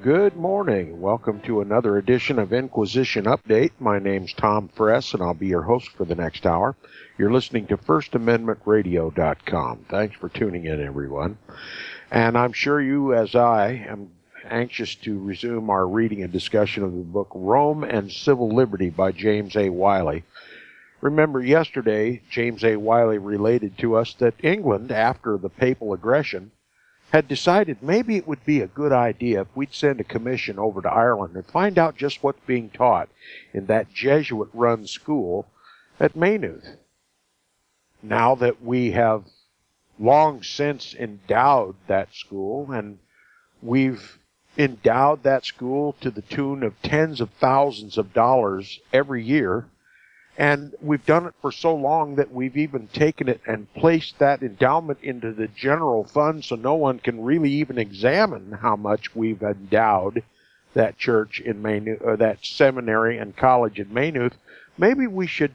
Good morning. Welcome to another edition of Inquisition Update. My name's Tom Fress, and I'll be your host for the next hour. You're listening to FirstAmendmentRadio.com. Thanks for tuning in, everyone. And I'm sure you, as I, am anxious to resume our reading and discussion of the book Rome and Civil Liberty by James A. Wiley. Remember, yesterday, James A. Wiley related to us that England, after the papal aggression, had decided maybe it would be a good idea if we'd send a commission over to Ireland and find out just what's being taught in that Jesuit-run school at Maynooth. Now that we have long since endowed that school, and we've endowed that school to the tune of tens of thousands of dollars every year, and we've done it for so long that we've even taken it and placed that endowment into the general fund so no one can really even examine how much we've endowed that church in Maynooth, or that seminary and college in Maynooth. Maybe we should,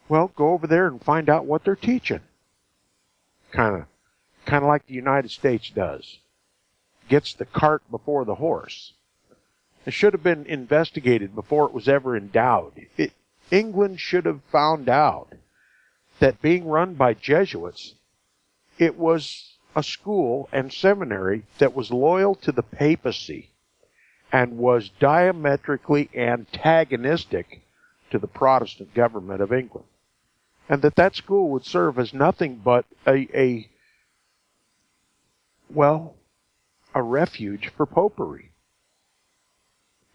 go over there and find out what they're teaching. Kind of like the United States does. Gets the cart before the horse. It should have been investigated before it was ever endowed. England should have found out that being run by Jesuits, it was a school and seminary that was loyal to the papacy and was diametrically antagonistic to the Protestant government of England. And that school would serve as nothing but a refuge for popery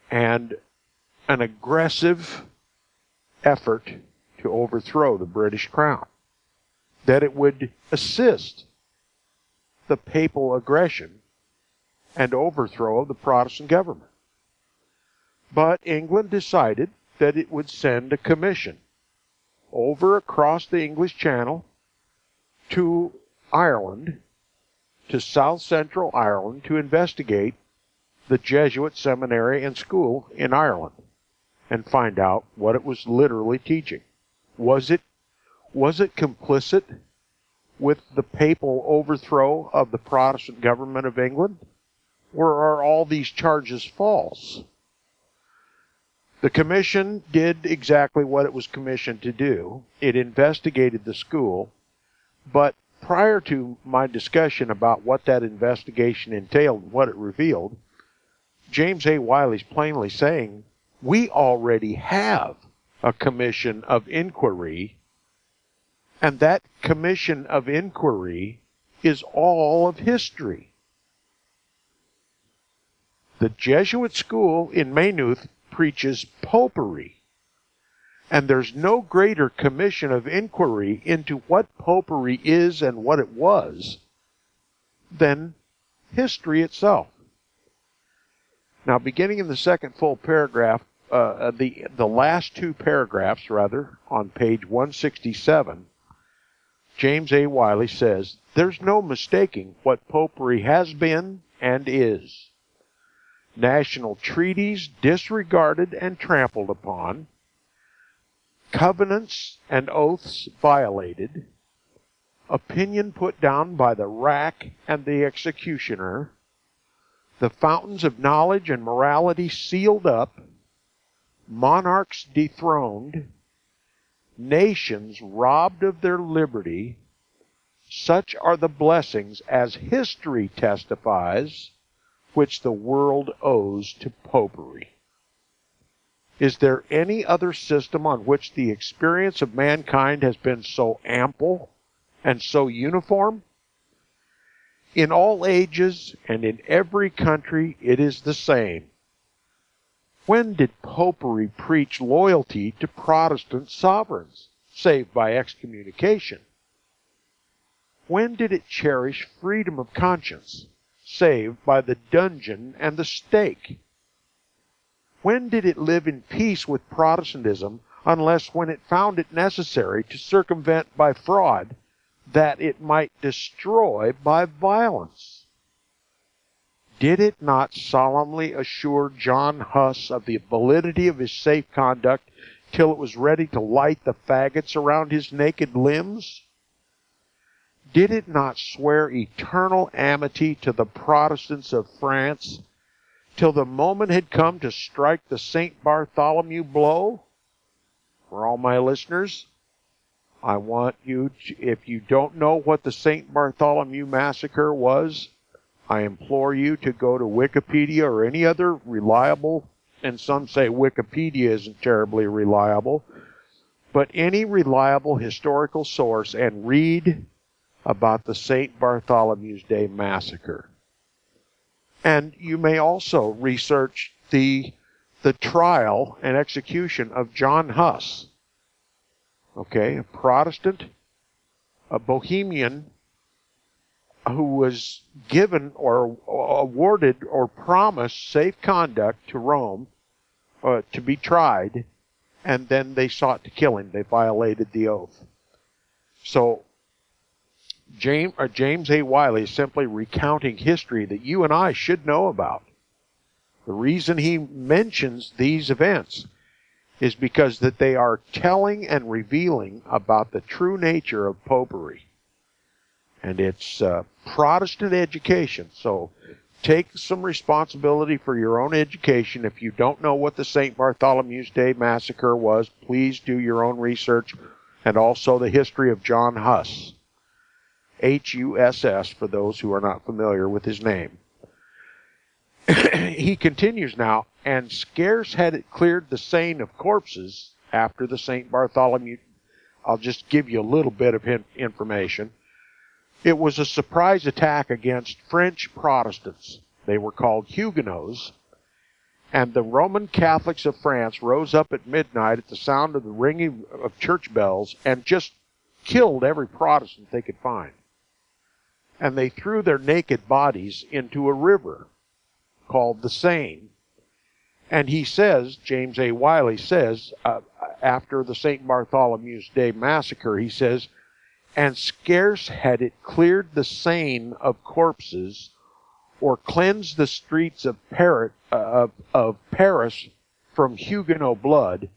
and an aggressive effort to overthrow the British crown, that it would assist the papal aggression and overthrow of the Protestant government. But England decided that it would send a commission over across the English Channel to Ireland, to South Central Ireland, to investigate the Jesuit seminary and school in Ireland and find out what it was literally teaching. Was it complicit with the papal overthrow of the Protestant government of England? Or are all these charges false? The commission did exactly what it was commissioned to do. It investigated the school, but prior to my discussion about what that investigation entailed and what it revealed, James A. Wiley's plainly saying, we already have a commission of inquiry, and that commission of inquiry is all of history. The Jesuit school in Maynooth preaches popery, and there's no greater commission of inquiry into what popery is and what it was than history itself. Now, beginning in the second full paragraph, the last two paragraphs, on page 167, James A. Wiley says, there's no mistaking what popery has been and is. National treaties disregarded and trampled upon, covenants and oaths violated, opinion put down by the rack and the executioner, the fountains of knowledge and morality sealed up, monarchs dethroned, nations robbed of their liberty. Such are the blessings as history testifies, which the world owes to popery. Is there any other system on which the experience of mankind has been so ample and so uniform? In all ages and in every country, it is the same. When did popery preach loyalty to Protestant sovereigns, save by excommunication? When did it cherish freedom of conscience, save by the dungeon and the stake? When did it live in peace with Protestantism, unless when it found it necessary to circumvent by fraud that it might destroy by violence? Did it not solemnly assure John Huss of the validity of his safe conduct till it was ready to light the faggots around his naked limbs? Did it not swear eternal amity to the Protestants of France till the moment had come to strike the St. Bartholomew blow? For all my listeners, I want you to, if you don't know what the St. Bartholomew Massacre was, I implore you to go to Wikipedia or any other reliable, and some say Wikipedia isn't terribly reliable, but any reliable historical source and read about the St. Bartholomew's Day Massacre. And you may also research the trial and execution of John Huss, okay, a Protestant, a Bohemian, who was given or awarded or promised safe conduct to Rome to be tried, and then they sought to kill him. They violated the oath. So James A. Wiley is simply recounting history that you and I should know about. The reason he mentions these events is because that they are telling and revealing about the true nature of popery. And it's Protestant education. So take some responsibility for your own education. If you don't know what the St. Bartholomew's Day Massacre was, please do your own research, and also the history of John Huss. Huss, for those who are not familiar with his name. He continues now, and scarce had it cleared the Seine of corpses after the St. Bartholomew. I'll just give you a little bit of information. It was a surprise attack against French Protestants. They were called Huguenots, and the Roman Catholics of France rose up at midnight at the sound of the ringing of church bells and just killed every Protestant they could find. And they threw their naked bodies into a river called the Seine. And he says, James A. Wiley says, after the St. Bartholomew's Day Massacre, he says, and scarce had it cleared the Seine of corpses, or cleansed the streets of Paris from Huguenot blood,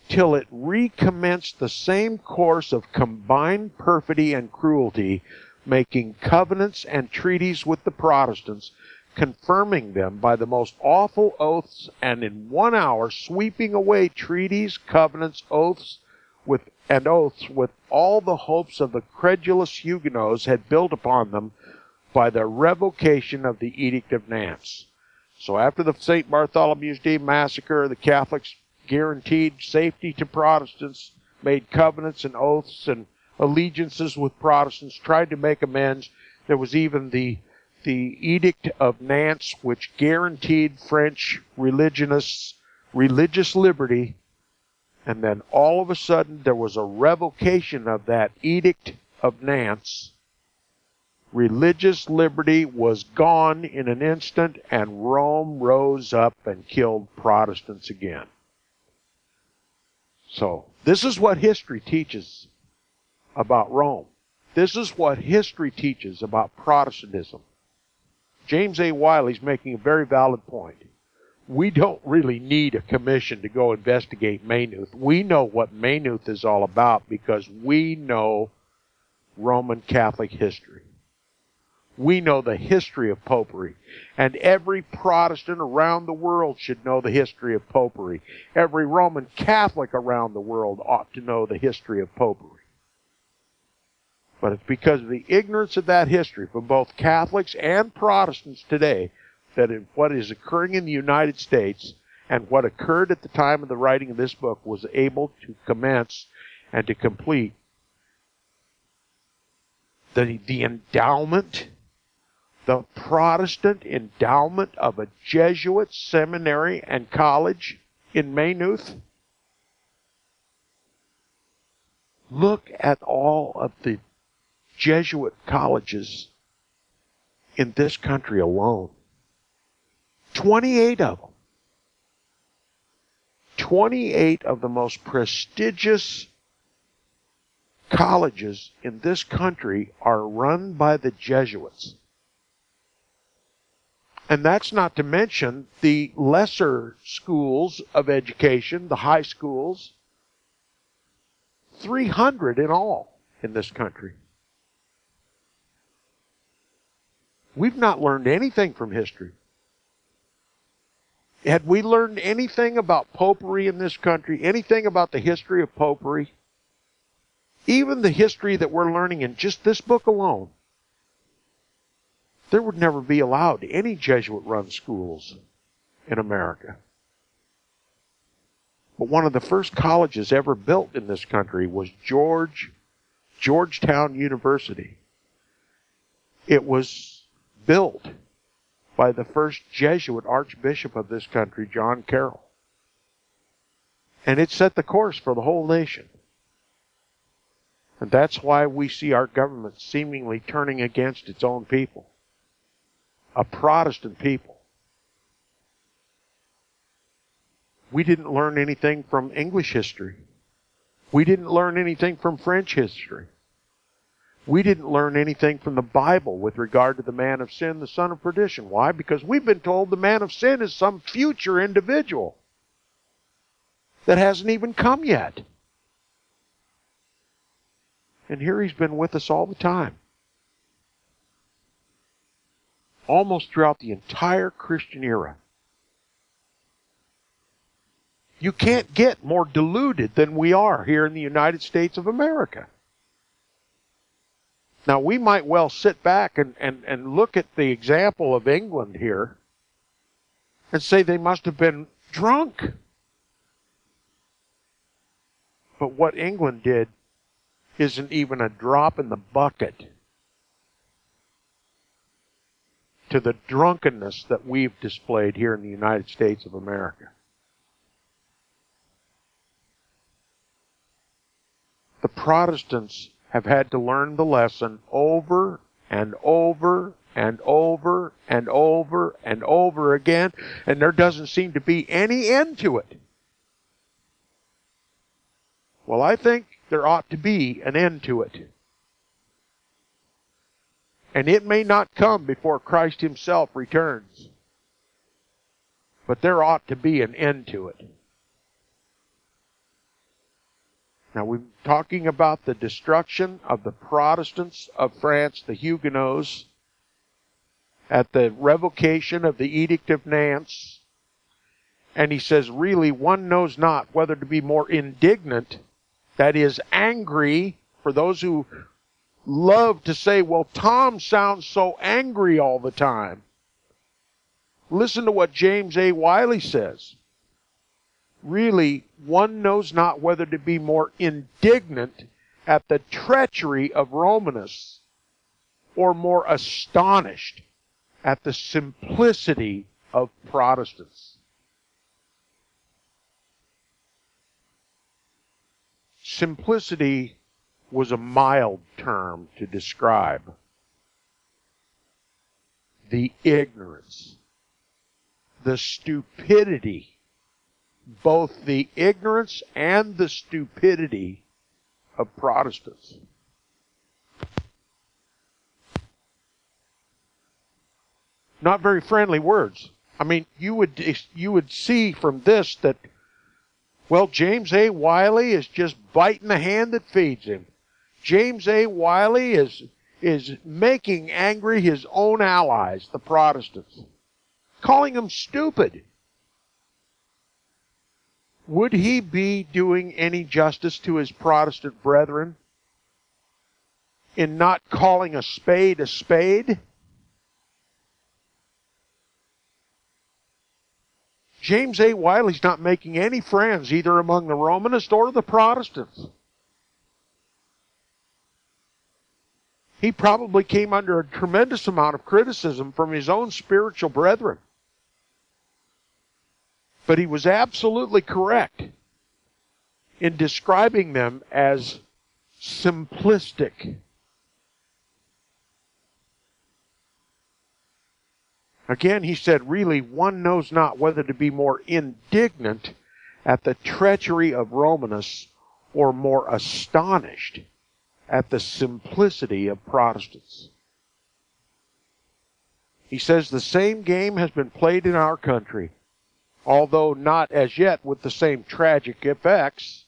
till it recommenced the same course of combined perfidy and cruelty, making covenants and treaties with the Protestants, confirming them by the most awful oaths, and in 1 hour sweeping away treaties, covenants, oaths with all the hopes of the credulous Huguenots had built upon them by the revocation of the Edict of Nantes. So after the St. Bartholomew's Day Massacre, the Catholics guaranteed safety to Protestants, made covenants and oaths and allegiances with Protestants, tried to make amends. There was even the Edict of Nantes, which guaranteed French religious liberty. And then all of a sudden there was a revocation of that Edict of Nantes. Religious liberty was gone in an instant, and Rome rose up and killed Protestants again. So this is what history teaches about Rome. This is what history teaches about Protestantism. James A. Wiley's making a very valid point. We don't really need a commission to go investigate Maynooth. We know what Maynooth is all about because we know Roman Catholic history. We know the history of popery. And every Protestant around the world should know the history of popery. Every Roman Catholic around the world ought to know the history of popery. But it's because of the ignorance of that history from both Catholics and Protestants today that what is occurring in the United States and what occurred at the time of the writing of this book was able to commence and to complete the endowment, the Protestant endowment of a Jesuit seminary and college in Maynooth. Look at all of the Jesuit colleges in this country alone. 28 of them. 28 of the most prestigious colleges in this country are run by the Jesuits. And that's not to mention the lesser schools of education, the high schools. 300 in all in this country. We've not learned anything from history. Had we learned anything about popery in this country, anything about the history of popery, even the history that we're learning in just this book alone, there would never be allowed any Jesuit-run schools in America. But one of the first colleges ever built in this country was Georgetown University. It was built by the first Jesuit archbishop of this country, John Carroll. And it set the course for the whole nation. And that's why we see our government seemingly turning against its own people, a Protestant people. We didn't learn anything from English history. We didn't learn anything from French history. We didn't learn anything from the Bible with regard to the man of sin, the son of perdition. Why? Because we've been told the man of sin is some future individual that hasn't even come yet. And here he's been with us all the time. Almost throughout the entire Christian era. You can't get more deluded than we are here in the United States of America. Now, we might well sit back and look at the example of England here and say they must have been drunk. But what England did isn't even a drop in the bucket to the drunkenness that we've displayed here in the United States of America. The Protestants have had to learn the lesson over and over and over and over and over again, and there doesn't seem to be any end to it. Well, I think there ought to be an end to it. And it may not come before Christ himself returns, but there ought to be an end to it. Now, we're talking about the destruction of the Protestants of France, the Huguenots, at the revocation of the Edict of Nantes. And he says, really, one knows not whether to be more indignant, that is, angry, for those who love to say, well, Tom sounds so angry all the time. Listen to what James A. Wiley says. Really, one knows not whether to be more indignant at the treachery of Romanists or more astonished at the simplicity of Protestants. Simplicity was a mild term to describe the ignorance, the stupidity, both the ignorance and the stupidity of Protestants. Not very friendly words. I mean, you would see from this that, well, James A. Wiley is just biting the hand that feeds him. James A. Wiley is making angry his own allies, the Protestants, calling them stupid. Would he be doing any justice to his Protestant brethren in not calling a spade a spade? James A. Wiley's not making any friends either among the Romanists or the Protestants. He probably came under a tremendous amount of criticism from his own spiritual brethren. But he was absolutely correct in describing them as simplistic. Again, he said, really, one knows not whether to be more indignant at the treachery of Romanists or more astonished at the simplicity of Protestants. He says the same game has been played in our country, although not as yet with the same tragic effects.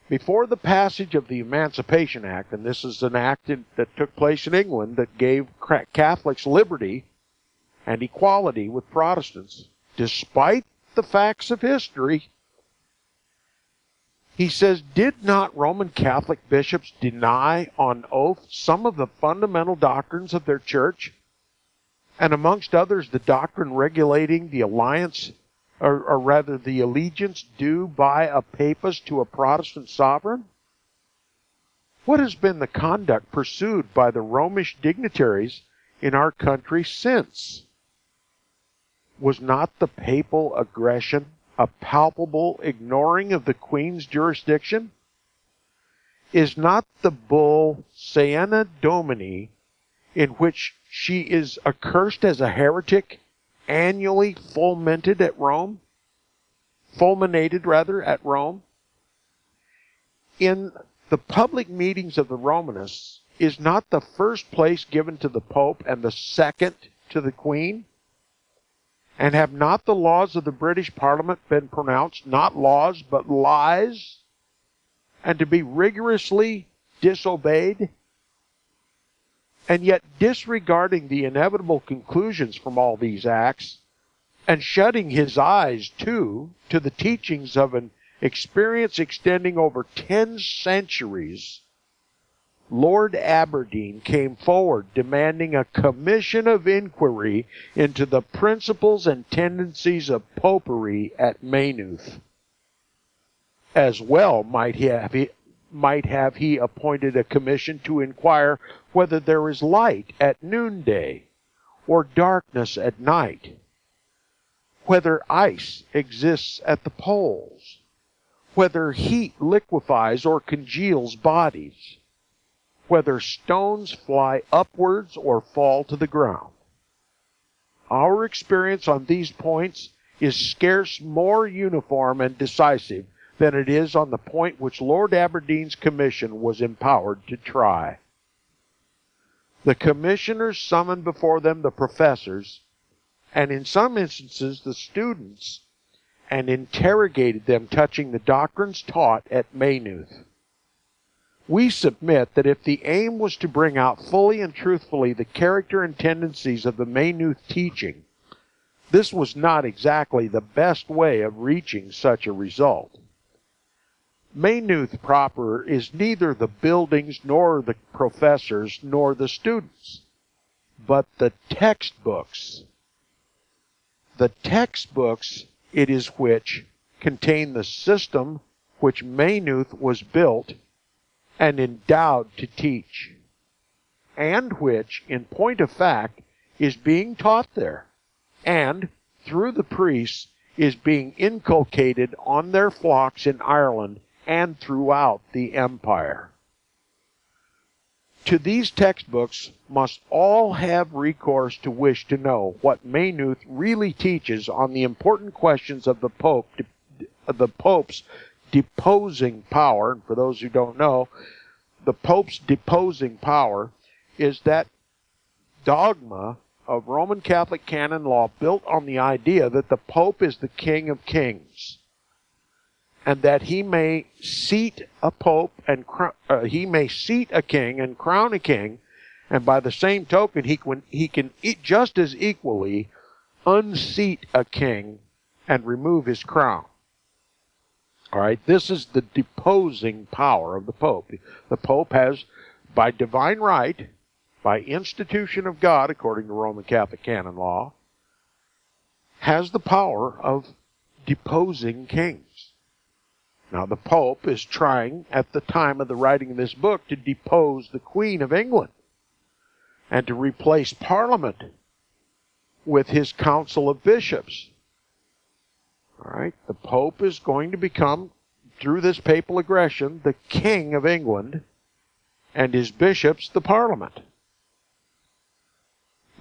Before the passage of the Emancipation Act, and this is an act that took place in England that gave Catholics liberty and equality with Protestants, despite the facts of history, he says, did not Roman Catholic bishops deny on oath some of the fundamental doctrines of their church? And amongst others, the doctrine regulating the alliance, or rather the allegiance due by a papist to a Protestant sovereign? What has been the conduct pursued by the Romish dignitaries in our country since? Was not the papal aggression a palpable ignoring of the Queen's jurisdiction? Is not the bull Siena Domini, in which she is accursed as a heretic, annually fulminated at Rome? In the public meetings of the Romanists, is not the first place given to the Pope and the second to the Queen? And have not the laws of the British Parliament been pronounced not laws but lies, and to be rigorously disobeyed? And yet, disregarding the inevitable conclusions from all these acts, and shutting his eyes, too, to the teachings of an experience extending over 10 centuries, Lord Aberdeen came forward demanding a commission of inquiry into the principles and tendencies of popery at Maynooth. As well might have he appointed a commission to inquire whether there is light at noonday or darkness at night, whether ice exists at the poles, whether heat liquefies or congeals bodies, whether stones fly upwards or fall to the ground. Our experience on these points is scarce more uniform and decisive than it is on the point which Lord Aberdeen's commission was empowered to try. The commissioners summoned before them the professors, and in some instances the students, and interrogated them touching the doctrines taught at Maynooth. We submit that if the aim was to bring out fully and truthfully the character and tendencies of the Maynooth teaching, this was not exactly the best way of reaching such a result. Maynooth proper is neither the buildings, nor the professors, nor the students, but the textbooks. The textbooks it is which contain the system which Maynooth was built and endowed to teach, and which, in point of fact, is being taught there, and, through the priests, is being inculcated on their flocks in Ireland and throughout the empire. To these textbooks must all have recourse to wish to know what Maynooth really teaches on the important questions of the Pope's deposing power. And for those who don't know, the Pope's deposing power is that dogma of Roman Catholic canon law built on the idea that the Pope is the King of Kings, and that he may seat a pope and he may seat a king and crown a king, and by the same token he can just as equally unseat a king and remove his crown. All right, this is the deposing power of the Pope. The Pope has, by divine right, by institution of God, according to Roman Catholic canon law, has the power of deposing kings. Now, the Pope is trying, at the time of the writing of this book, to depose the Queen of England and to replace Parliament with his Council of Bishops. All right, the Pope is going to become, through this papal aggression, the King of England, and his bishops the Parliament.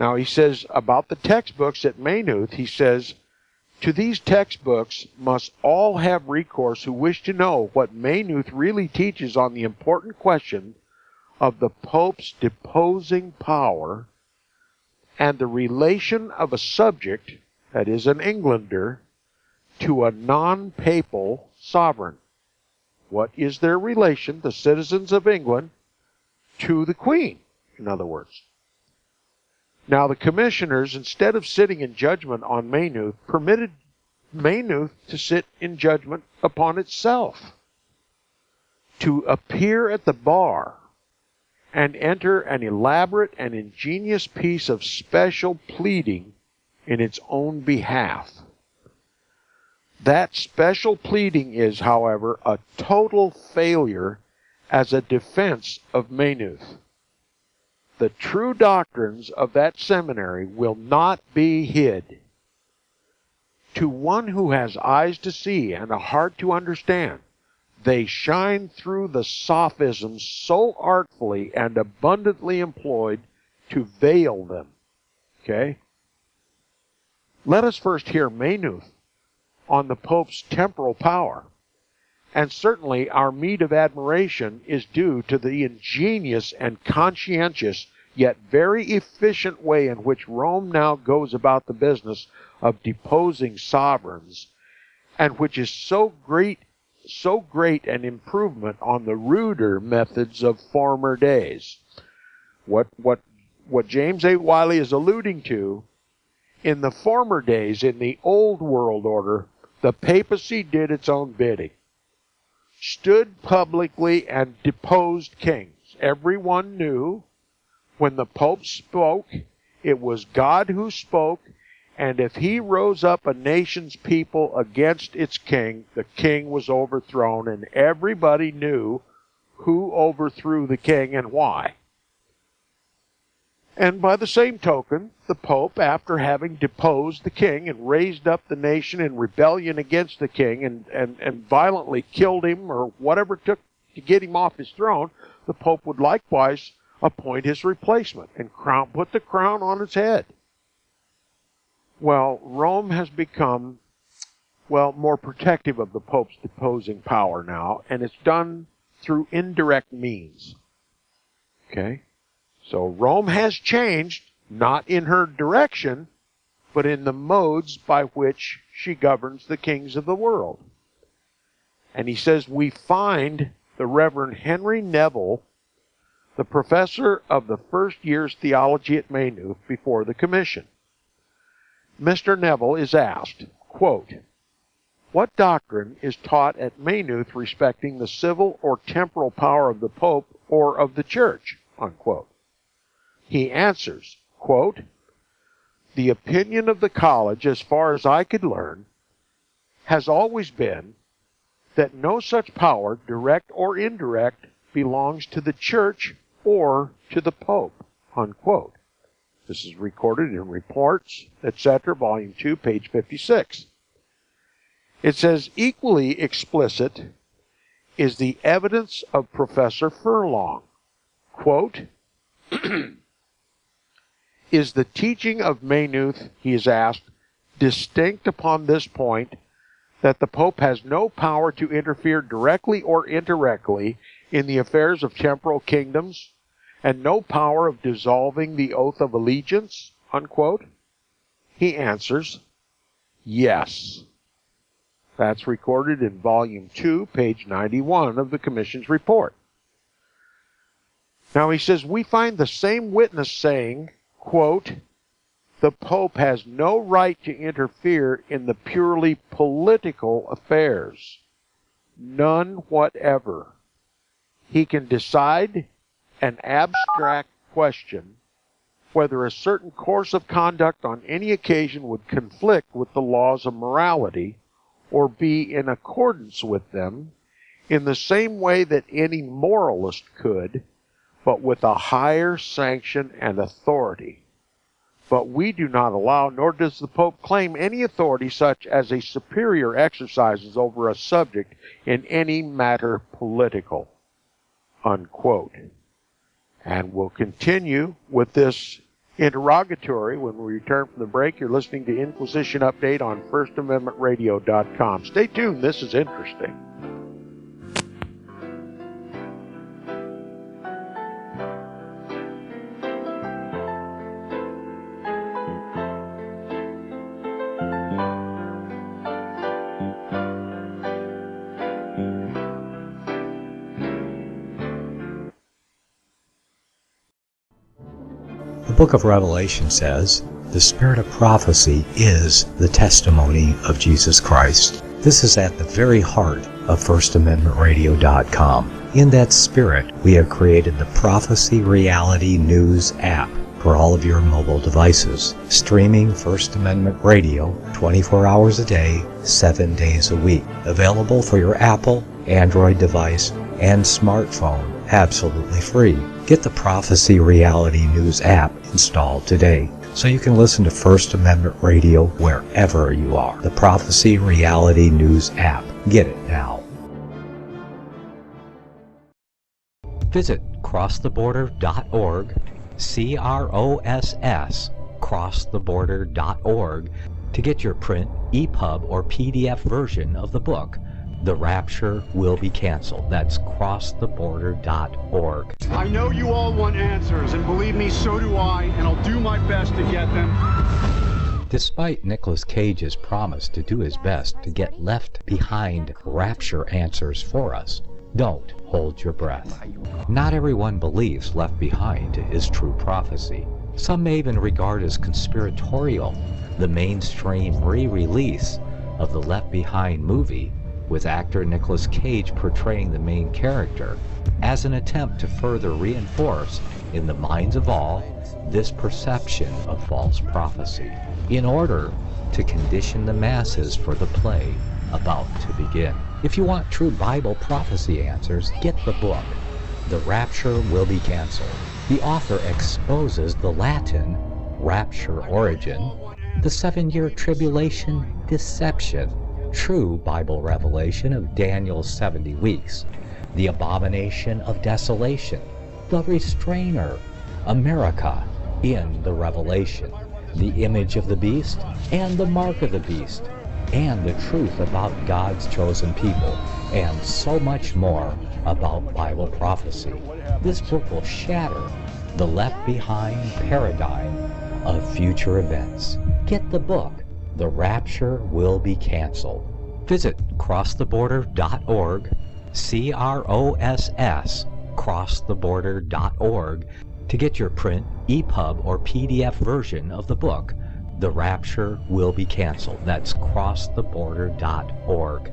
Now, he says about the textbooks at Maynooth, he says, to these textbooks must all have recourse who wish to know what Maynooth really teaches on the important question of the Pope's deposing power and the relation of a subject, that is an Englander, to a non-papal sovereign. What is their relation, the citizens of England, to the Queen, in other words? Now the commissioners, instead of sitting in judgment on Maynooth, permitted Maynooth to sit in judgment upon itself, to appear at the bar and enter an elaborate and ingenious piece of special pleading in its own behalf. That special pleading is, however, a total failure as a defense of Maynooth. The true doctrines of that seminary will not be hid. To one who has eyes to see and a heart to understand, they shine through the sophisms so artfully and abundantly employed to veil them. Okay? Let us first hear Maynooth on the Pope's temporal power. And certainly our meed of admiration is due to the ingenious and conscientious, yet very efficient way in which Rome now goes about the business of deposing sovereigns, and which is so great an improvement on the ruder methods of former days. What James A. Wiley is alluding to, in the former days, in the old world order, the papacy did its own bidding, stood publicly and deposed kings. Everyone knew when the Pope spoke, it was God who spoke, and if he rose up a nation's people against its king, the king was overthrown, and everybody knew who overthrew the king and why. And by the same token, the Pope, after having deposed the king and raised up the nation in rebellion against the king and violently killed him or whatever it took to get him off his throne, the Pope would likewise appoint his replacement and put the crown on its head. Well, Rome has become, more protective of the Pope's deposing power now, and it's done through indirect means. Okay? So Rome has changed, not in her direction, but in the modes by which she governs the kings of the world. And he says we find the Reverend Henry Neville, the professor of the first year's theology at Maynooth, before the commission. Mr. Neville is asked, quote, "What doctrine is taught at Maynooth respecting the civil or temporal power of the Pope or of the Church?" Unquote. He answers, quote, "The opinion of the college, as far as I could learn, has always been that no such power, direct or indirect, belongs to the Church or to the Pope." Unquote. This is recorded in Reports, etc., Volume 2, page 56. It says, equally explicit is the evidence of Professor Furlong. Quote, "Is the teaching of Maynooth," he is asked, "distinct upon this point, that the Pope has no power to interfere directly or indirectly in the affairs of temporal kingdoms, and no power of dissolving the oath of allegiance?" Unquote. He answers, yes. That's recorded in Volume 2, page 91 of the Commission's report. Now he says, we find the same witness saying, quote, "The Pope has no right to interfere in the purely political affairs. None whatever. He can decide an abstract question whether a certain course of conduct on any occasion would conflict with the laws of morality or be in accordance with them in the same way that any moralist could, but with a higher sanction and authority. But we do not allow, nor does the Pope claim any authority such as a superior exercises over a subject in any matter political." Unquote. And we'll continue with this interrogatory when we return from the break. You're listening to Inquisition Update on FirstAmendmentRadio.com. Stay tuned. This is interesting. The book of Revelation says, "The spirit of prophecy is the testimony of Jesus Christ." This is at the very heart of FirstAmendmentRadio.com. In that spirit, we have created the Prophecy Reality News app for all of your mobile devices, streaming First Amendment Radio 24 hours a day, 7 days a week. Available for your Apple, Android device, and smartphone, absolutely free. Get the Prophecy Reality News app installed today, so you can listen to First Amendment Radio wherever you are. The Prophecy Reality News app. Get it now. Visit crosstheborder.org, CROSS, crosstheborder.org, to get your print, EPUB, or PDF version of the book, The Rapture Will Be Canceled. That's crosstheborder.org. I know you all want answers, and believe me, so do I, and I'll do my best to get them. Despite Nicolas Cage's promise to do his best to get left behind rapture answers for us, don't hold your breath. Not everyone believes Left Behind is true prophecy. Some may even regard as conspiratorial the mainstream re-release of the Left Behind movie, with actor Nicolas Cage portraying the main character, as an attempt to further reinforce in the minds of all this perception of false prophecy, in order to condition the masses for the play about to begin. If you want true Bible prophecy answers, get the book, The Rapture Will Be Canceled. The author exposes the Latin rapture origin, the 7-year tribulation deception, true Bible revelation of Daniel's 70 weeks, the abomination of desolation, the restrainer, America in the Revelation, the image of the beast and the mark of the beast, and the truth about God's chosen people, and so much more about Bible prophecy. This book will shatter the left behind paradigm of future events. Get the book, The Rapture Will Be Canceled. Visit crosstheborder.org, CROSS, crosstheborder.org, to get your print, EPUB, or PDF version of the book, The Rapture Will Be Canceled. That's crosstheborder.org.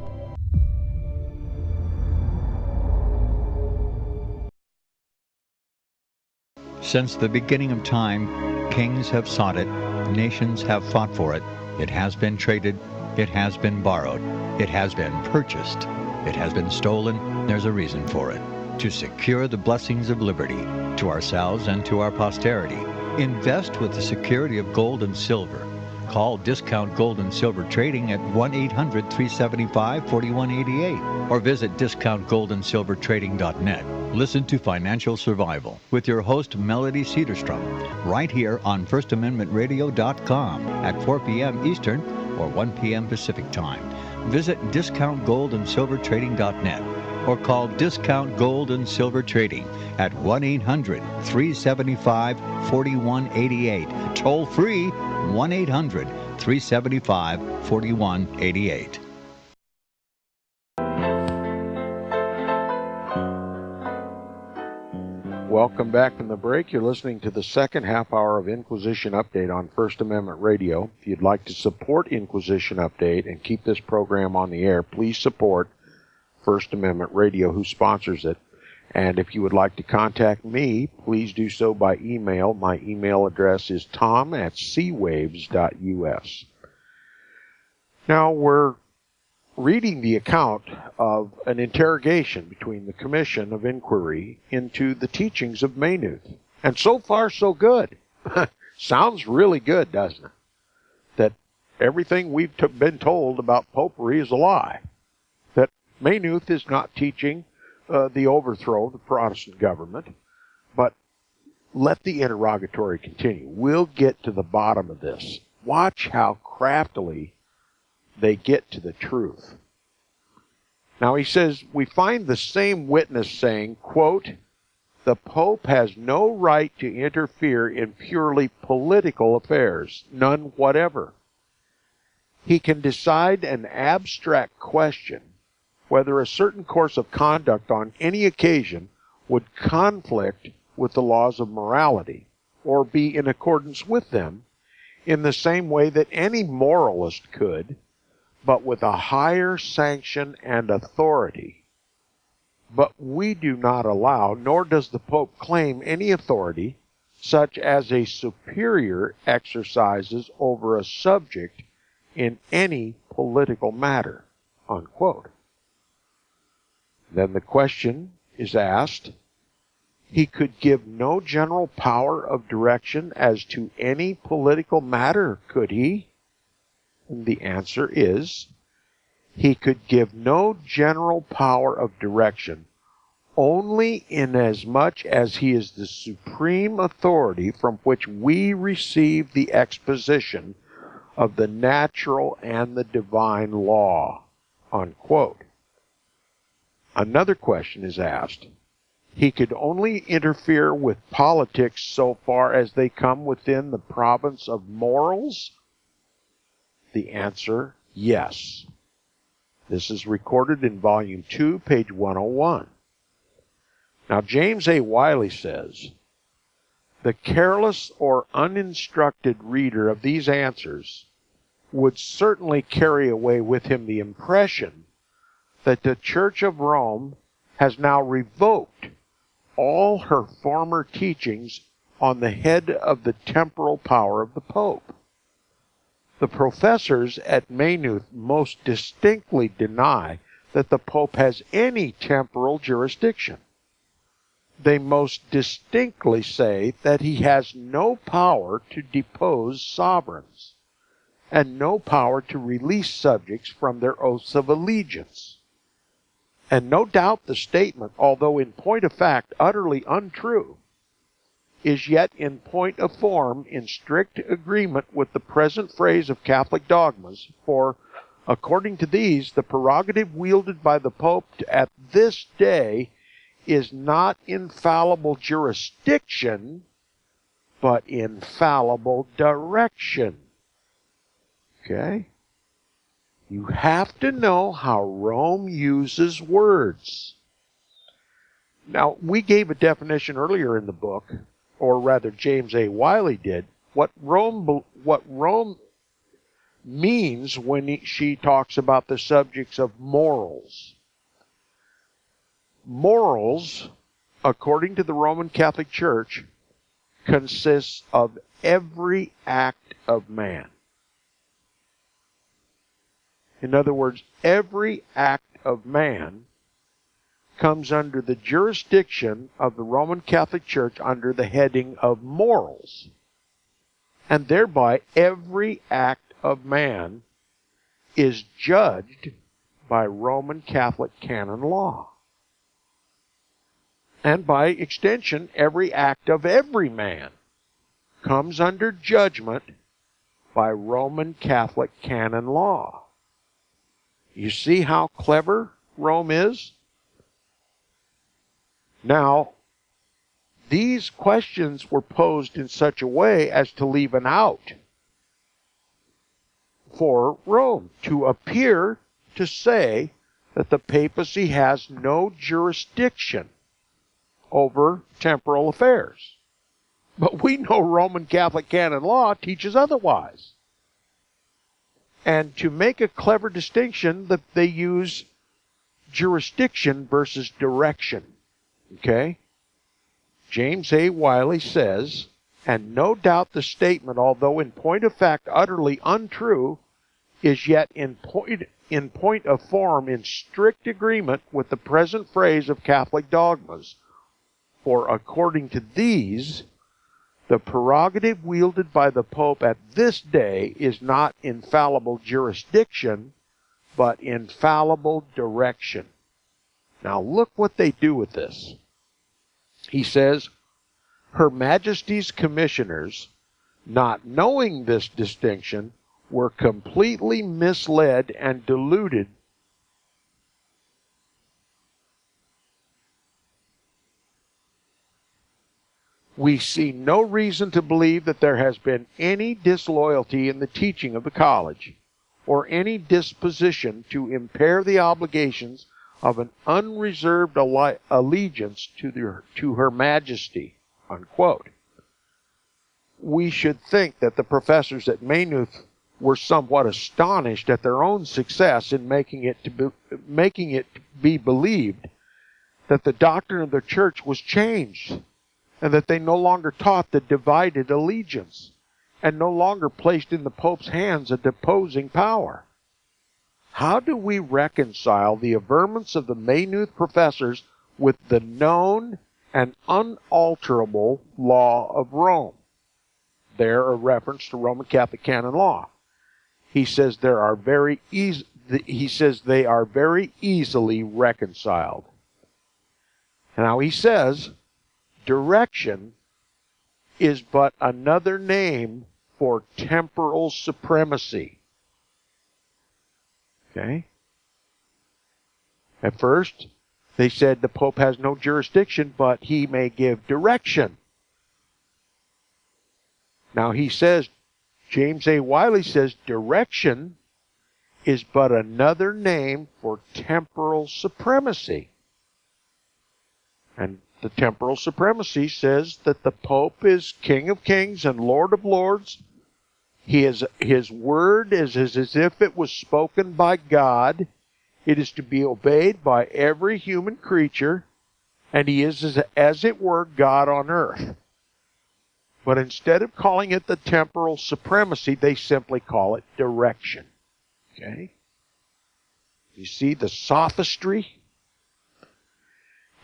Since the beginning of time, kings have sought it, nations have fought for it. It has been traded, it has been borrowed, it has been purchased, it has been stolen. There's a reason for it. To secure the blessings of liberty to ourselves and to our posterity. Invest with the security of gold and silver. Call Discount Gold and Silver Trading at 1-800-375-4188 or visit discountgoldandsilvertrading.net. Listen to Financial Survival with your host Melody Cedarstrom right here on FirstAmendmentRadio.com at 4 p.m. Eastern or 1 p.m. Pacific Time. Visit discountgoldandsilvertrading.net or call Discount Gold and Silver Trading at 1-800-375-4188. Toll free 1-800-375-4188. Welcome back from the break. You're listening to the second half hour of Inquisition Update on First Amendment Radio. If you'd like to support Inquisition Update and keep this program on the air, please support First Amendment Radio, who sponsors it. And if you would like to contact me, please do so by email. My email address is tom@seawaves.us. Now we're reading the account of an interrogation between the Commission of Inquiry into the teachings of Maynooth. And so far, so good. Sounds really good, doesn't it? That everything we've been told about popery is a lie. That Maynooth is not teaching the overthrow of the Protestant government. But let the interrogatory continue. We'll get to the bottom of this. Watch how craftily they get to the truth. Now he says, we find the same witness saying, quote, the Pope has no right to interfere in purely political affairs, none whatever. He can decide an abstract question, whether a certain course of conduct on any occasion would conflict with the laws of morality or be in accordance with them in the same way that any moralist could, but with a higher sanction and authority. But we do not allow, nor does the Pope claim any authority, such as a superior exercises over a subject in any political matter," unquote. Then the question is asked, he could give no general power of direction as to any political matter, could he? And the answer is, he could give no general power of direction only inasmuch as he is the supreme authority from which we receive the exposition of the natural and the divine law, unquote. Another question is asked. He could only interfere with politics so far as they come within the province of morals? The answer, yes. This is recorded in Volume 2, page 101. Now, James A. Wiley says, "The careless or uninstructed reader of these answers would certainly carry away with him the impression that the Church of Rome has now revoked all her former teachings on the head of the temporal power of the Pope. The professors at Maynooth most distinctly deny that the Pope has any temporal jurisdiction. They most distinctly say that he has no power to depose sovereigns, and no power to release subjects from their oaths of allegiance. And no doubt the statement, although in point of fact utterly untrue, is yet in point of form in strict agreement with the present phrase of Catholic dogmas, for, according to these, the prerogative wielded by the Pope at this day is not infallible jurisdiction, but infallible direction." Okay? You have to know how Rome uses words. Now, we gave a definition earlier in the book, or rather James A. Wiley did, what Rome means when she talks about the subjects of morals. Morals, according to the Roman Catholic Church, consists of every act of man. In other words, every act of man comes under the jurisdiction of the Roman Catholic Church under the heading of morals. And thereby, every act of man is judged by Roman Catholic canon law. And by extension, every act of every man comes under judgment by Roman Catholic canon law. You see how clever Rome is? Now, these questions were posed in such a way as to leave an out for Rome to appear to say that the papacy has no jurisdiction over temporal affairs. But we know Roman Catholic canon law teaches otherwise. And to make a clever distinction, that they use jurisdiction versus direction. Okay? James A. Wiley says, and no doubt the statement, although in point of fact utterly untrue, is yet in point of form in strict agreement with the present phrase of Catholic dogmas. For according to these, the prerogative wielded by the Pope at this day is not infallible jurisdiction, but infallible direction. Now look what they do with this. He says, Her Majesty's commissioners, not knowing this distinction, were completely misled and deluded We see no reason to believe that there has been any disloyalty in the teaching of the college, or any disposition to impair the obligations of an unreserved allegiance to Her Majesty, unquote. we should think that the professors at Maynooth were somewhat astonished at their own success in making it be believed that the doctrine of the church was changed, and that they no longer taught the divided allegiance, and no longer placed in the Pope's hands a deposing power. How do we reconcile the averments of the Maynooth professors with the known and unalterable law of Rome? There, a reference to Roman Catholic canon law. He says they are very easily reconciled. Now he says, direction is but another name for temporal supremacy. Okay? At first, they said the Pope has no jurisdiction, but he may give direction. Now he says, James A. Wiley says, direction is but another name for temporal supremacy. And the temporal supremacy says that the Pope is King of Kings and Lord of Lords. His word is as if it was spoken by God. It is to be obeyed by every human creature, and he is, as it were, God on earth. But instead of calling it the temporal supremacy, they simply call it direction. Okay? You see the sophistry?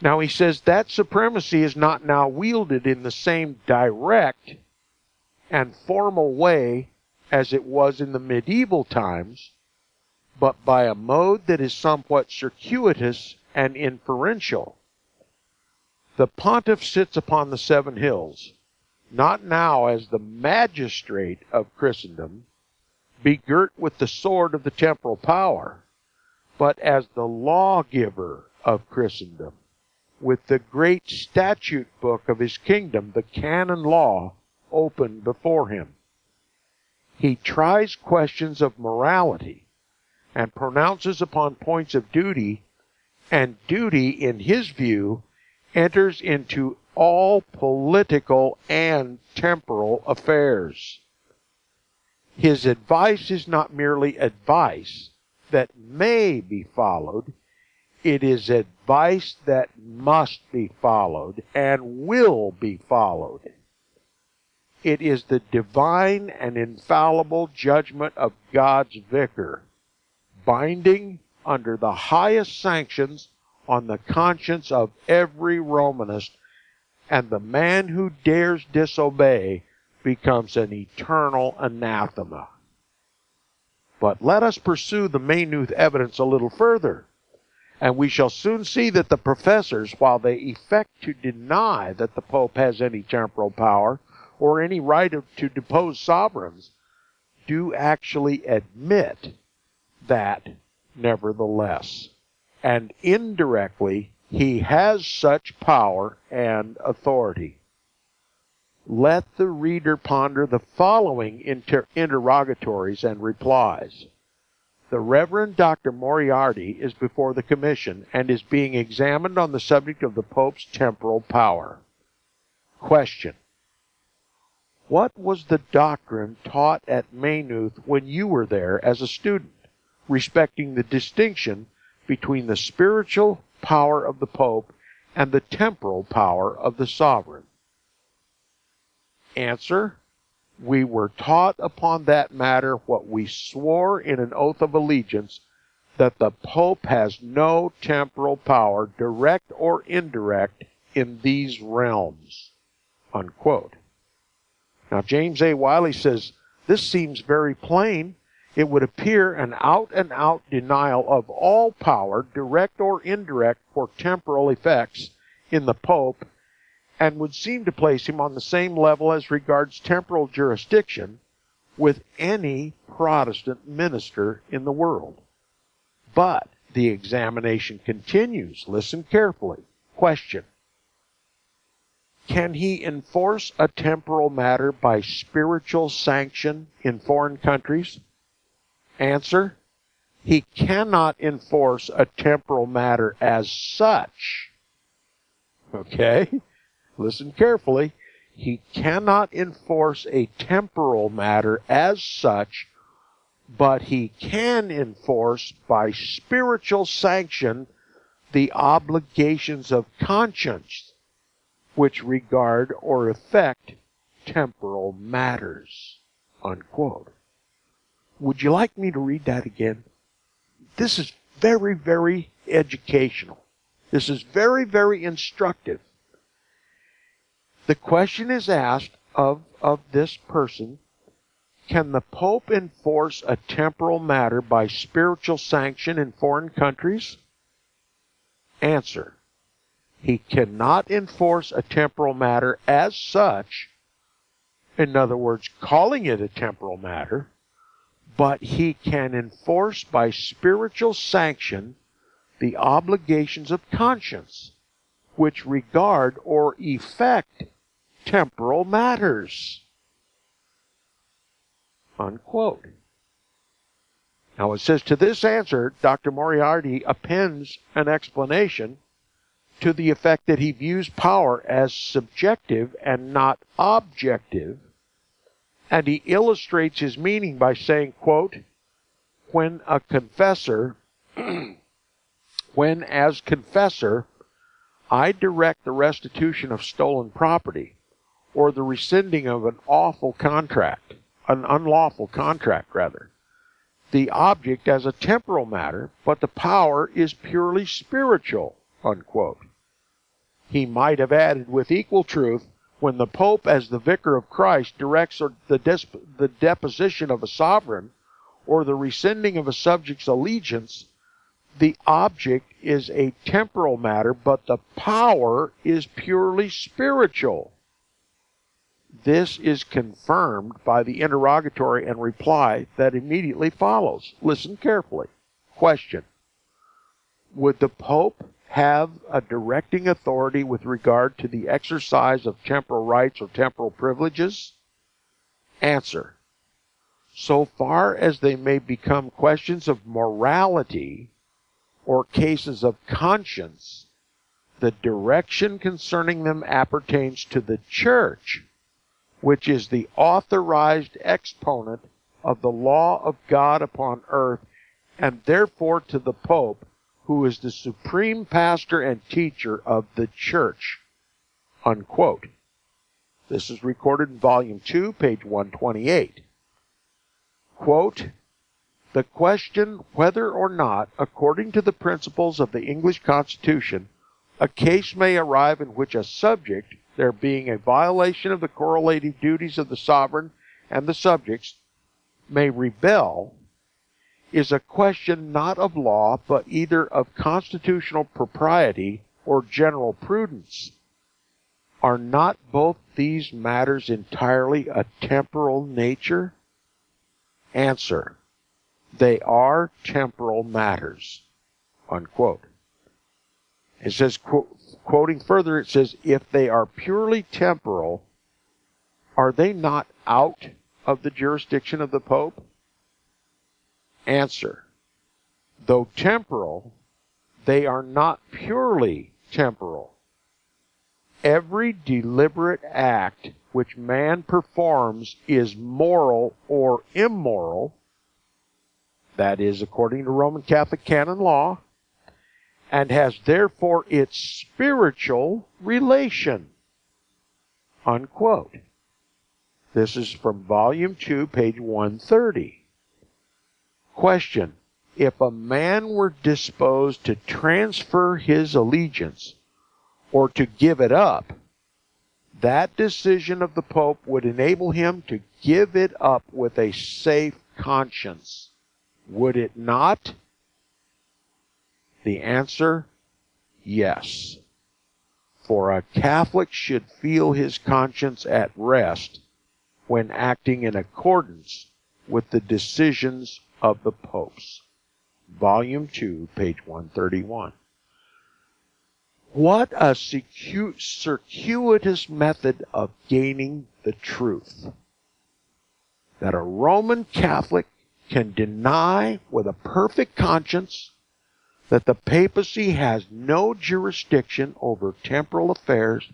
Now he says that supremacy is not now wielded in the same direct and formal way as it was in the medieval times, but by a mode that is somewhat circuitous and inferential. The pontiff sits upon the 7 hills, not now as the magistrate of Christendom, begirt with the sword of the temporal power, but as the lawgiver of Christendom, with the great statute book of his kingdom, the canon law, open before him. He tries questions of morality and pronounces upon points of duty, and duty, in his view, enters into all political and temporal affairs. His advice is not merely advice that may be followed. It is advice that must be followed and will be followed. It is the divine and infallible judgment of God's vicar, binding under the highest sanctions on the conscience of every Romanist, and the man who dares disobey becomes an eternal anathema. But let us pursue the Maynooth evidence a little further, and we shall soon see that the professors, while they affect to deny that the Pope has any temporal power or any right to depose sovereigns, do actually admit that, nevertheless, and indirectly, he has such power and authority. Let the reader ponder the following interrogatories and replies. The Reverend Dr. Moriarty is before the Commission and is being examined on the subject of the Pope's temporal power. Question: what was the doctrine taught at Maynooth when you were there as a student, respecting the distinction between the spiritual power of the Pope and the temporal power of the sovereign? Answer: we were taught upon that matter what we swore in an oath of allegiance, that the Pope has no temporal power, direct or indirect, in these realms. Unquote. Now, James A. Wiley says, this seems very plain. It would appear an out-and-out denial of all power, direct or indirect, for temporal effects in the Pope, and would seem to place him on the same level as regards temporal jurisdiction with any Protestant minister in the world. But the examination continues. Listen carefully. Question: can he enforce a temporal matter by spiritual sanction in foreign countries? Answer: he cannot enforce a temporal matter as such. Okay? Listen carefully. he cannot enforce a temporal matter as such, but he can enforce by spiritual sanction the obligations of conscience which regard or affect temporal matters. Unquote. Would you like me to read that again? This is very, very educational. This is very, very instructive. The question is asked of this person, can the Pope enforce a temporal matter by spiritual sanction in foreign countries? Answer: he cannot enforce a temporal matter as such, in other words, calling it a temporal matter, but he can enforce by spiritual sanction the obligations of conscience, which regard or effect temporal matters. Unquote. Now it says, to this answer, Dr. Moriarty appends an explanation to the effect that he views power as subjective and not objective, and he illustrates his meaning by saying, quote, when as confessor, I direct the restitution of stolen property, or the rescinding of an unlawful contract, the object as a temporal matter, but the power is purely spiritual, unquote. He might have added with equal truth, when the Pope, as the vicar of Christ, directs the deposition of a sovereign or the rescinding of a subject's allegiance, the object is a temporal matter, but the power is purely spiritual. This is confirmed by the interrogatory and reply that immediately follows. Listen carefully. Question: would the Pope have a directing authority with regard to the exercise of temporal rights or temporal privileges? Answer: so far as they may become questions of morality or cases of conscience, the direction concerning them appertains to the Church, which is the authorized exponent of the law of God upon earth, and therefore to the Pope, who is the supreme pastor and teacher of the Church. Unquote. This is recorded in Volume 2, page 128. Quote, the question whether or not, according to the principles of the English Constitution, a case may arrive in which a subject, there being a violation of the correlative duties of the sovereign and the subjects, may rebel, is a question not of law, but either of constitutional propriety or general prudence. Are not both these matters entirely a temporal nature? Answer: they are temporal matters. Unquote. It says, quoting further, it says, if they are purely temporal, are they not out of the jurisdiction of the Pope? Answer: though temporal, they are not purely temporal. Every deliberate act which man performs is moral or immoral, that is, according to Roman Catholic canon law, and has therefore its spiritual relation. Unquote. This is from Volume 2, page 130. Question: if a man were disposed to transfer his allegiance or to give it up, that decision of the Pope would enable him to give it up with a safe conscience. Would it not? The answer: yes. For a Catholic should feel his conscience at rest when acting in accordance with the decisions of the popes. Volume 2, page 131. What a circuitous method of gaining the truth. That a Roman Catholic can deny with a perfect conscience that the papacy has no jurisdiction over temporal affairs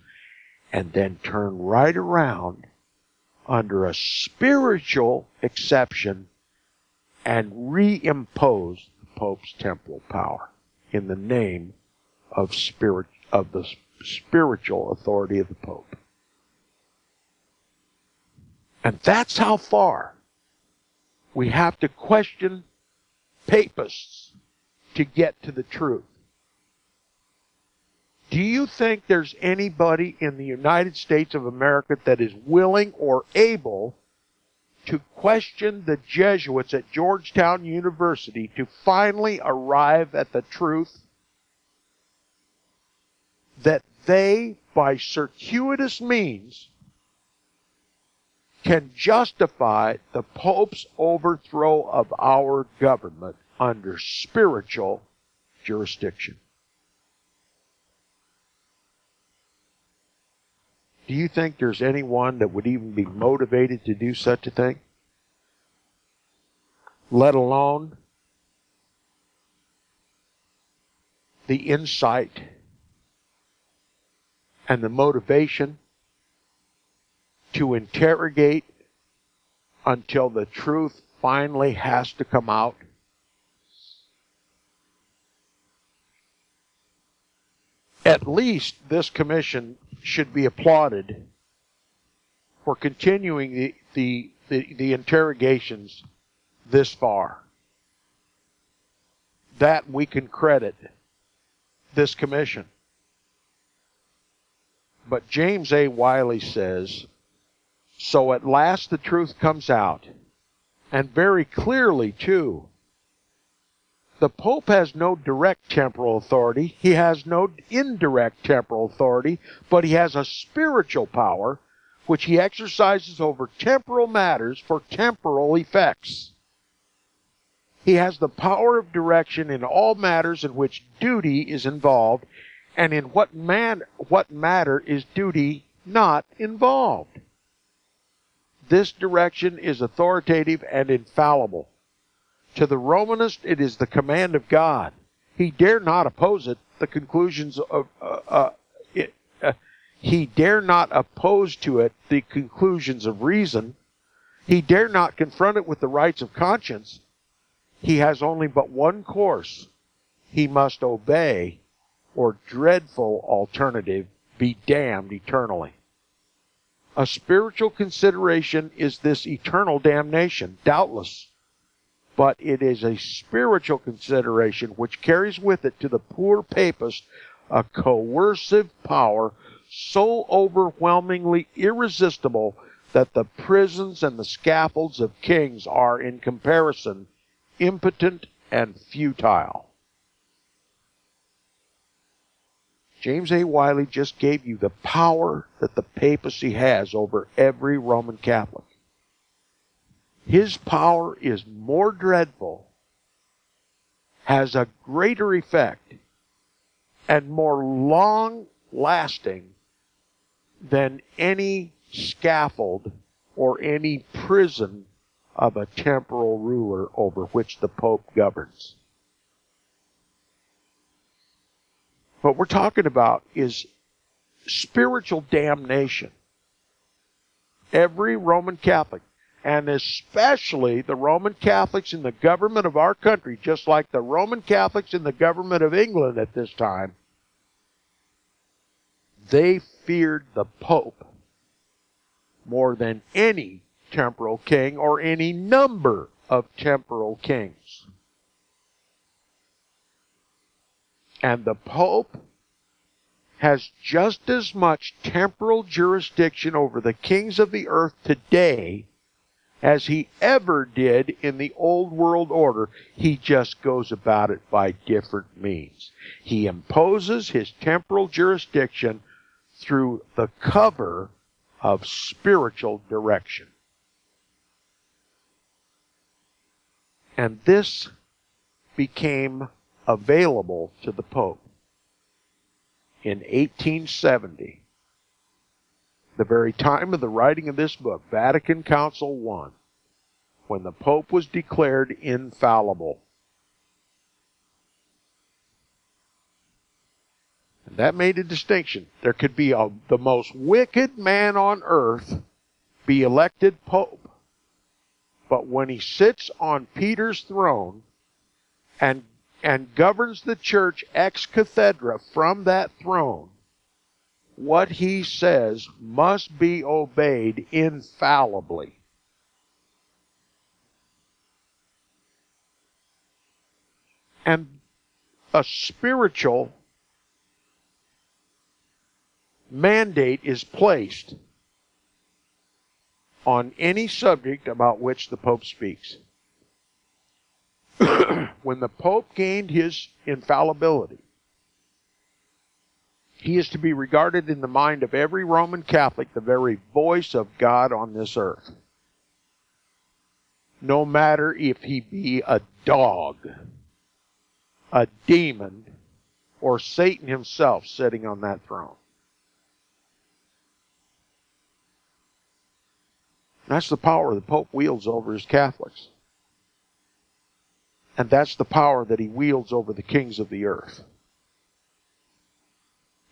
and then turn right around under a spiritual exception and reimpose the Pope's temporal power in the name of the spiritual authority of the Pope. And that's how far we have to question papists to get to the truth. Do you think there's anybody in the United States of America that is willing or able to question the Jesuits at Georgetown University to finally arrive at the truth that they, by circuitous means, can justify the Pope's overthrow of our government under spiritual jurisdiction? Do you think there's anyone that would even be motivated to do such a thing? Let alone the insight and the motivation to interrogate until the truth finally has to come out? At least this commission should be applauded for continuing the interrogations this far. That we can credit this commission. But James A. Wiley says, so at last the truth comes out, and very clearly too. The Pope has no direct temporal authority. He has no indirect temporal authority, but he has a spiritual power which he exercises over temporal matters for temporal effects. He has the power of direction in all matters in which duty is involved, and in what matter is duty not involved. This direction is authoritative and infallible. To the Romanist, it is the command of God. He dare not oppose it. The conclusions of he dare not oppose to it the conclusions of reason. He dare not confront it with the rights of conscience. He has only but one course. He must obey, or dreadful alternative, be damned eternally. A spiritual consideration is this eternal damnation, doubtless. But it is a spiritual consideration which carries with it to the poor papist a coercive power so overwhelmingly irresistible that the prisons and the scaffolds of kings are, in comparison, impotent and futile. James A. Wiley just gave you the power that the papacy has over every Roman Catholic. His power is more dreadful, has a greater effect, and more long-lasting than any scaffold or any prison of a temporal ruler over which the Pope governs. What we're talking about is spiritual damnation. Every Roman Catholic, and especially the Roman Catholics in the government of our country, just like the Roman Catholics in the government of England at this time, they feared the Pope more than any temporal king or any number of temporal kings. And the Pope has just as much temporal jurisdiction over the kings of the earth today as he ever did in the old world order. He just goes about it by different means. He imposes his temporal jurisdiction through the cover of spiritual direction. And this became available to the Pope in 1870, the very time of the writing of this book, Vatican Council I, when the Pope was declared infallible. And that made a distinction. There could be the most wicked man on earth be elected pope, but when he sits on Peter's throne and governs the church ex cathedra from that throne, what he says must be obeyed infallibly. And a spiritual mandate is placed on any subject about which the Pope speaks. When the Pope gained his infallibility, he is to be regarded in the mind of every Roman Catholic the very voice of God on this earth. No matter if he be a dog, a demon, or Satan himself sitting on that throne. That's the power the Pope wields over his Catholics. And that's the power that he wields over the kings of the earth.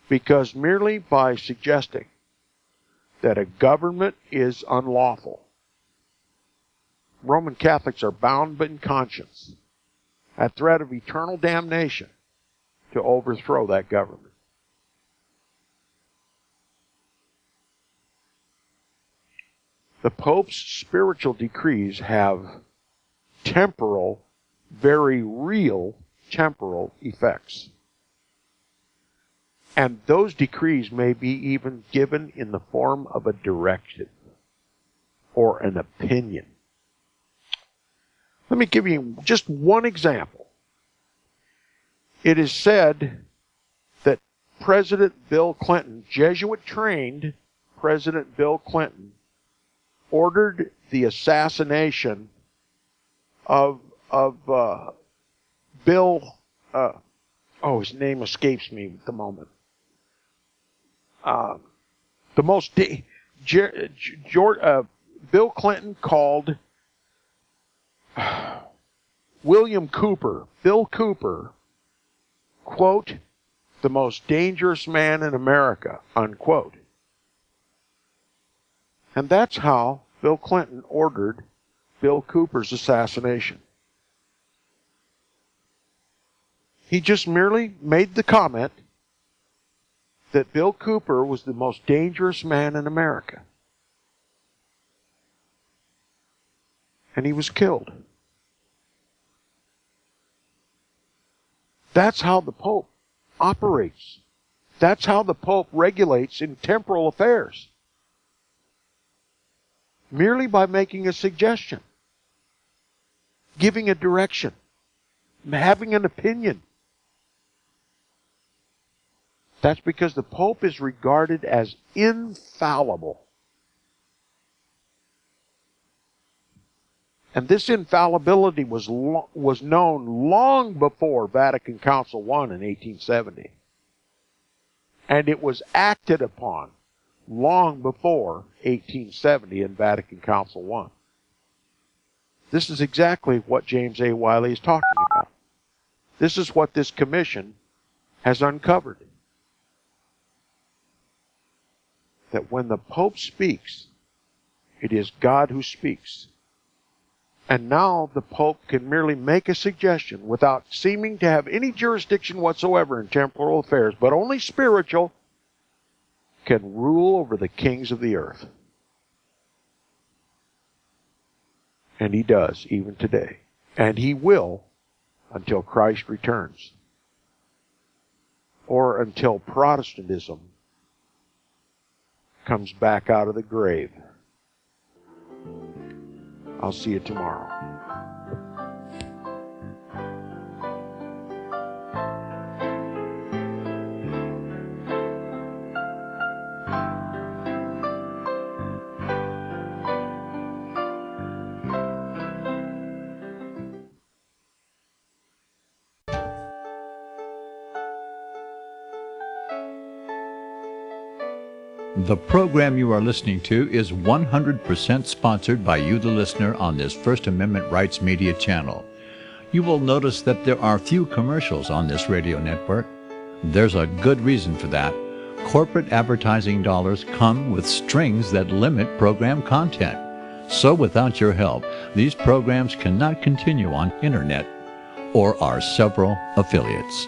Because merely by suggesting that a government is unlawful, Roman Catholics are bound in conscience, at threat of eternal damnation, to overthrow that government. The Pope's spiritual decrees have temporal, very real temporal effects. And those decrees may be even given in the form of a directive or an opinion. Let me give you just one example. It is said that President Bill Clinton, Jesuit-trained President Bill Clinton, ordered the assassination of Bill, his name escapes me at the moment. Bill Clinton called William Cooper, Bill Cooper, quote, the most dangerous man in America, unquote. And that's how Bill Clinton ordered Bill Cooper's assassination. He just merely made the comment that Bill Cooper was the most dangerous man in America. And he was killed. That's how the Pope operates. That's how the Pope regulates in temporal affairs. Merely by making a suggestion, giving a direction, having an opinion. That's because the Pope is regarded as infallible. And this infallibility was known long before Vatican Council I in 1870. And it was acted upon long before 1870 in Vatican Council I. This is exactly what James A. Wiley is talking about. This is what this commission has uncovered. That when the Pope speaks, it is God who speaks. And now the Pope can merely make a suggestion without seeming to have any jurisdiction whatsoever in temporal affairs, but only spiritual, can rule over the kings of the earth. And he does, even today. And he will until Christ returns. Or until Protestantism comes back out of the grave. I'll see you tomorrow. The program you are listening to is 100% sponsored by you, the listener, on this First Amendment Rights Media channel. You will notice that there are few commercials on this radio network. There's a good reason for that. Corporate advertising dollars come with strings that limit program content. So without your help, these programs cannot continue on internet or our several affiliates.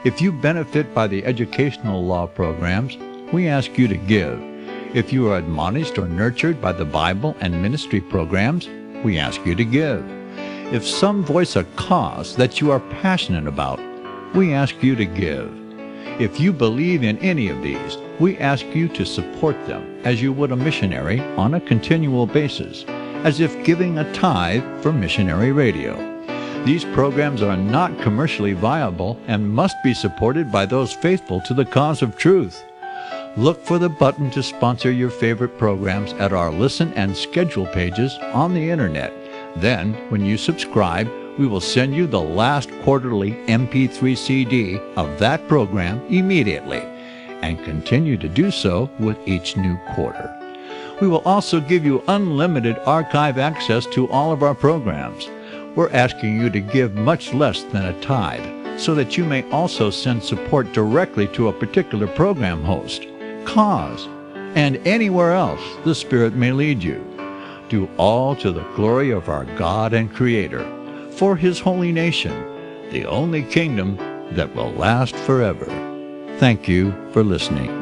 If you benefit by the educational law programs, we ask you to give. If you are admonished or nurtured by the Bible and ministry programs, we ask you to give. If some voice a cause that you are passionate about, we ask you to give. If you believe in any of these, we ask you to support them as you would a missionary on a continual basis, as if giving a tithe for missionary radio. These programs are not commercially viable and must be supported by those faithful to the cause of truth. Look for the button to sponsor your favorite programs at our listen and schedule pages on the internet. Then, when you subscribe, we will send you the last quarterly MP3 CD of that program immediately, and continue to do so with each new quarter. We will also give you unlimited archive access to all of our programs. We're asking you to give much less than a tithe, so that you may also send support directly to a particular program host, cause, and anywhere else the Spirit may lead you. Do all to the glory of our God and Creator, for His holy nation, the only kingdom that will last forever. Thank you for listening.